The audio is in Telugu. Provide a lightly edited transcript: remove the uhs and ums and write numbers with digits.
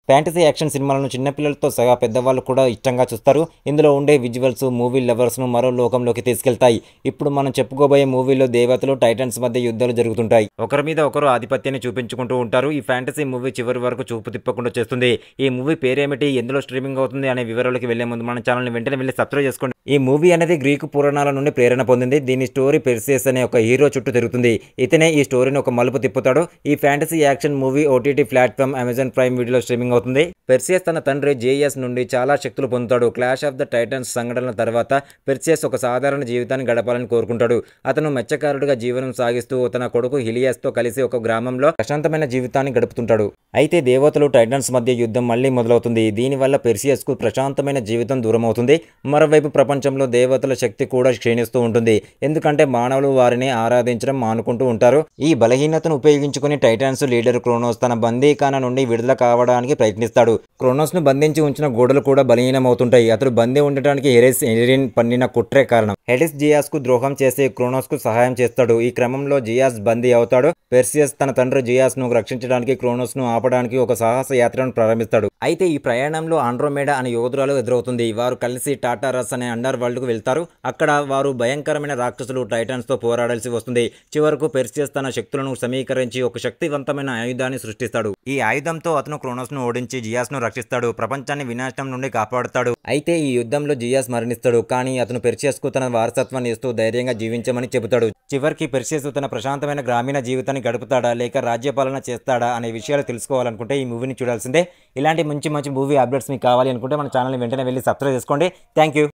ఫ్యాంటసీ యాక్షన్ సినిమాలను చిన్నపిల్లలతో సహా పెద్దవాళ్ళు కూడా ఇష్టంగా చూస్తారు. ఇందులో ఉండే విజువల్స్ మూవీ లవర్స్ను మరో లోకంలోకి తీసుకెళ్తాయి. ఇప్పుడు మనం చెప్పుకోబోయే మూవీలో దేవతలు టైటన్స్ మధ్య యుద్ధాలు జరుగుతుంటాయి. ఒకరి మీద ఒకరు ఆధిపత్యాన్ని చూపించుకుంటూ ఉంటారు. ఈ ఫ్యాంటసీ మూవీ చివరి వరకు చూపు తిప్పకుండా చేస్తుంది. ఈ మూవీ పేరేమిటి, ఎందులో స్ట్రీమింగ్ అవుతుంది అనే వివరాలకి వెళ్లే ముందు మన ఛానల్ని వెంటనే వెళ్ళి సబ్స్క్రైబ్ చేసుకోండి. ఈ మూవీ అనేది గ్రీకు పురాణాల నుండి ప్రేరణ పొందింది. దీని స్టోరీ పెర్సియస్ అనే ఒక హీరో చుట్టూ తిరుగుతుంది. ఇతనే ఈ స్టోరీని ఒక మలుపు తిప్పుతాడు. ఈ fantasy action movie OTT platform Amazon prime వీడియోలో స్ట్రీమింగ్ అవుతుంది. పెర్సియస్ తన తండ్రి జేయస్ నుండి చాలా శక్తులు పొందుతాడు. క్లాష్ ఆఫ్ ద టైటన్స్ సంఘటనల తర్వాత పెర్సియస్ ఒక సాధారణ జీవితాన్ని గడపాలని కోరుకుంటాడు. అతను మత్స్యకారుడిగా జీవనం సాగిస్తూ తన కొడుకు హిలియాస్తో కలిసి ఒక గ్రామంలో ప్రశాంతమైన జీవితాన్ని గడుపుతుంటాడు. అయితే దేవతలు టైటన్స్ మధ్య యుద్ధం మళ్లీ మొదలవుతుంది. దీనివల్ల పెర్సియస్కు ప్రశాంతమైన జీవితం దూరం అవుతుంది. మరోవైపు ప్రపంచంలో దేవతల శక్తి కూడా క్షీణిస్తూ ఉంటుంది. ఎందుకంటే మానవులు వారిని ఆరాధించడం మానుకుంటూ ఉంటారు. ఈ బలహీనతను ఉపయోగించుకుని టైటాన్స్ లీడర్ క్రోనోస్ తన బందీఖాన నుండి విడుదల కావడానికి ప్రయత్నిస్తాడు. క్రోనోస్ ను బంధించి ఉంచిన గోడలు కూడా బలహీనమవుతుంటాయి. అతడు బందీ ఉండటానికి హెరెస్ ఎరిన్ పన్నిన కుట్రే కారణం. హెడిస్ జియాస్ కు ద్రోహం చేసి క్రోనోస్ కు సహాయం చేస్తాడు. ఈ క్రమంలో జియాస్ బందీ అవుతాడు. పెర్సియస్ తన తండ్రి జియాస్ ను రక్షించడానికి క్రోనోస్ ను ఆపడానికి ఒక సాహస యాత్రను ప్రారంభిస్తాడు. అయితే ఈ ప్రయాణంలో ఆండ్రోమేడా అనే యోధురాలు ఎదురవుతుంది. వారు కలిసి టాటారస్ అనే అండర్ వరల్డ్ కు వెళ్తారు. అక్కడ వారు భయంకరమైన రాక్షసులు టైటాన్స్ తో పోరాడాల్సి వస్తుంది. చివరకు పెర్సియస్ తన శక్తులను సమీకరించి ఒక శక్తివంతమైన ఆయుధాన్ని సృష్టిస్తాడు. ఈ ఆయుధంతో అతను క్రోనోస్ ను ఓడించి జియాస్ ను రక్షిస్తాడు. ప్రపంచాన్ని వినాశనం నుండి కాపాడుతాడు. అయితే ఈ యుద్ధంలో జియాస్ మరణిస్తాడు. కానీ అతను పెర్సియస్ కు తన వారసత్వాన్ని ఇస్తూ ధైర్యంగా జీవించమని చెబుతాడు. చివరికి పెర్సియస్ తన ప్రశాంతమైన గ్రామీణ జీవితాన్ని గడుపుతాడా లేక రాజ్యపాలన చేస్తాడా అనే విషయాలు తెలుసుకోవాలనుకుంటే ఈ మూవీని చూడాల్సిందే. ఇలాంటి మంచి మూవీ అప్డేట్స్ మీకు కావాలి అనుకుంటే మన ఛానల్ని వెంటనే వెళ్ళి సబ్స్క్రైబ్ చేసుకోండి. Thank you.